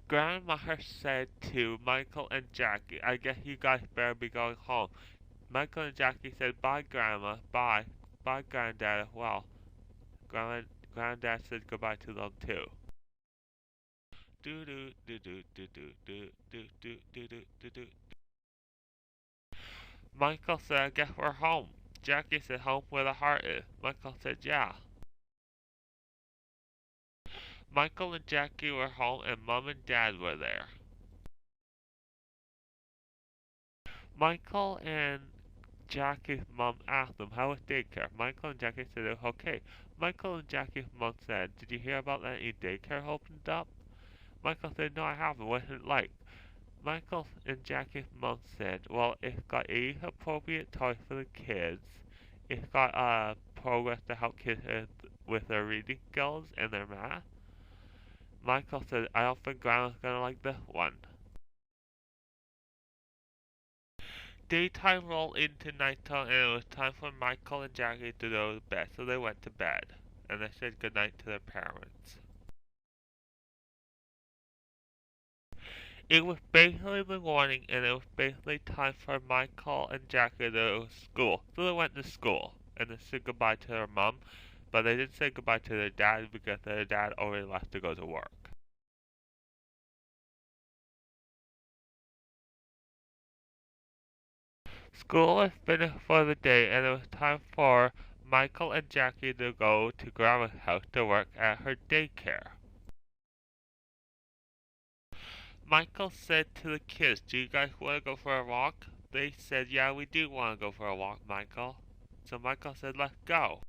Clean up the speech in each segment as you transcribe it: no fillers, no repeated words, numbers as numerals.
Grandmother said to Michael and Jackie, I guess you guys better be going home. Michael and Jackie said, bye, Grandma, bye. Bye, Granddad as well. Granddad said goodbye to them too. Do do do do do do do do do do do do do. Michael said, I guess we're home. Jackie said, home where the heart is. Michael said, yeah. Michael and Jackie were home and Mom and Dad were there. Michael and Jackie's mom asked them how was daycare. Michael and Jackie said it was okay. Michael and Jackie's mom said, did you hear about that new daycare opened up? Michael said, no, I haven't. What's it like? Michael and Jackie's mom said, well, it's got age-appropriate toys for the kids. It's got programs to help kids with their reading skills and their math. Michael said, I don't think Grandma's gonna like this one. Daytime rolled into nighttime and it was time for Michael and Jackie to go to bed, so they went to bed. And they said goodnight to their parents. It was basically the morning and it was basically time for Michael and Jackie to go to school. So they went to school and they said goodbye to their mom, but they didn't say goodbye to their dad because their dad already left to go to work. School was finished for the day and it was time for Michael and Jackie to go to Grandma's house to work at her daycare. Michael said to the kids, do you guys want to go for a walk? They said, yeah, we do want to go for a walk, Michael. So Michael said, let's go.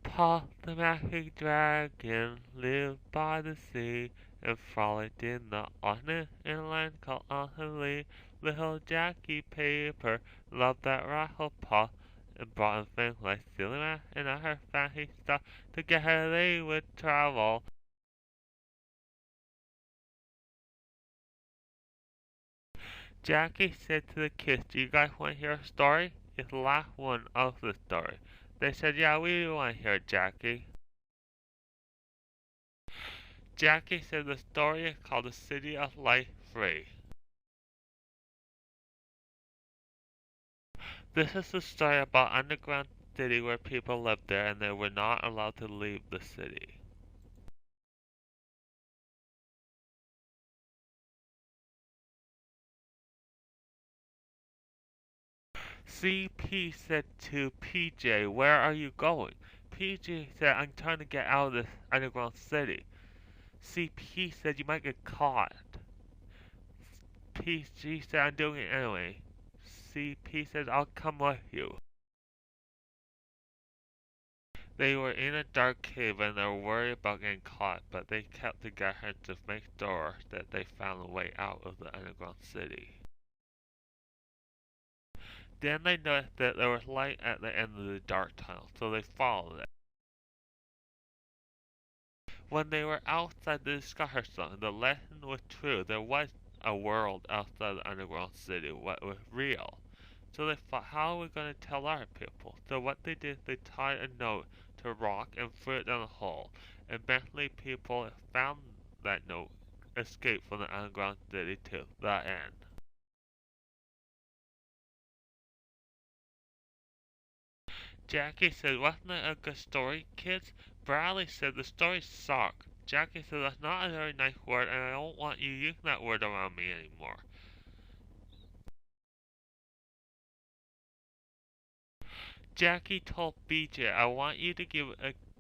Paul the magic dragon lived by the sea and frolicked in the honest inland called Lee. Little Jackie Paper loved that rattle Paul and brought him things like silly math and other fancy stuff. Together they would travel. Jackie said to the kids, do you guys want to hear a story? It's the last one of the story. They said, yeah, we want to hear it, Jackie. Jackie said the story is called The City of Light Free. This is the story about underground city where people lived there and they were not allowed to leave the city. CP said to PJ, where are you going? PJ said, I'm trying to get out of this underground city. CP said, you might get caught. PG said, I'm doing it anyway. CP said, I'll come with you. They were in a dark cave and they were worried about getting caught, but they kept together to make sure that they found a way out of the underground city. Then they noticed that there was light at the end of the dark tunnel, so they followed it. When they were outside, they discovered something. The lesson was true. There was a world outside the underground city, what was real. So they thought, how are we going to tell our people? So what they did, they tied a note to a rock and threw it down a hole. And eventually people found that note, escaped from the underground city to that end. Jackie said, wasn't it a good story, kids? Bradley said, the story sucked. Jackie said, that's not a very nice word and I don't want you using that word around me anymore. Jackie told BJ, I want you to give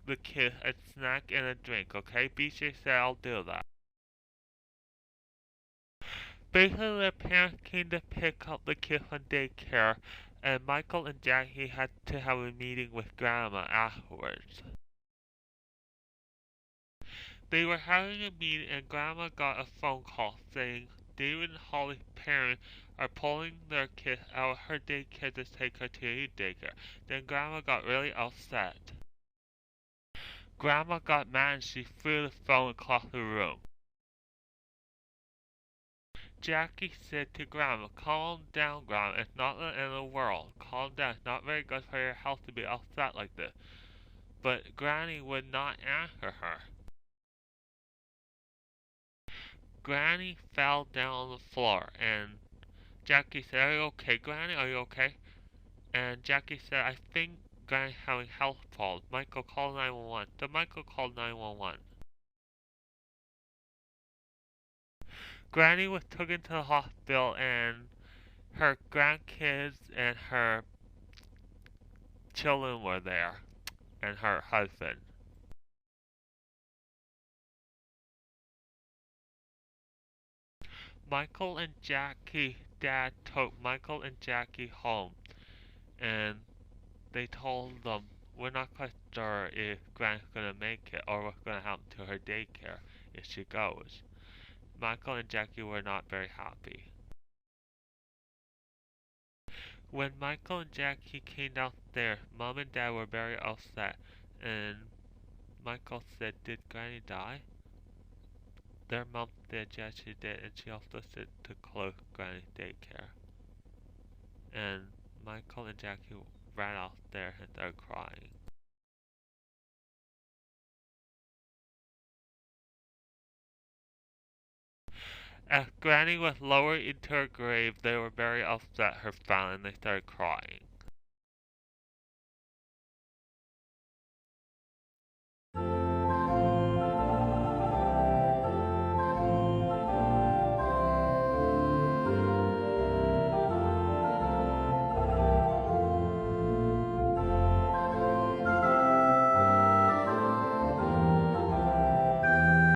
the kids a snack and a drink, okay? BJ said, I'll do that. Basically, their parents came to pick up the kids from daycare, and Michael and Jackie had to have a meeting with Grandma afterwards. They were having a meeting, and Grandma got a phone call saying David and Holly's parents are pulling their kids out of her daycare to take her to a daycare. Then Grandma got really upset. Grandma got mad and she threw the phone across the room. Jackie said to Grandma, calm down, Grandma. It's not the end of the world. Calm down. It's not very good for your health to be upset like this. but Granny would not answer her. Granny fell down on the floor, and Jackie said, "Are you okay, Granny? Are you okay?" And Jackie said, "I think Granny's having health problems. Michael, call 911." So Michael called 911. Granny was taken to the hospital, and her grandkids and her children were there, and her husband. Michael and Jackie, Dad took Michael and Jackie home, and they told them, "We're not quite sure if Granny's gonna make it or what's gonna happen to her daycare if she goes." Michael and Jackie were not very happy. When Michael and Jackie came downstairs, Mom and Dad were very upset, and Michael said, "Did Granny die?" Their mom said yes, she did, and she also said to close Granny's daycare. And Michael and Jackie ran out there and started crying. As Granny was lowered into her grave, they were very upset her family and they started crying.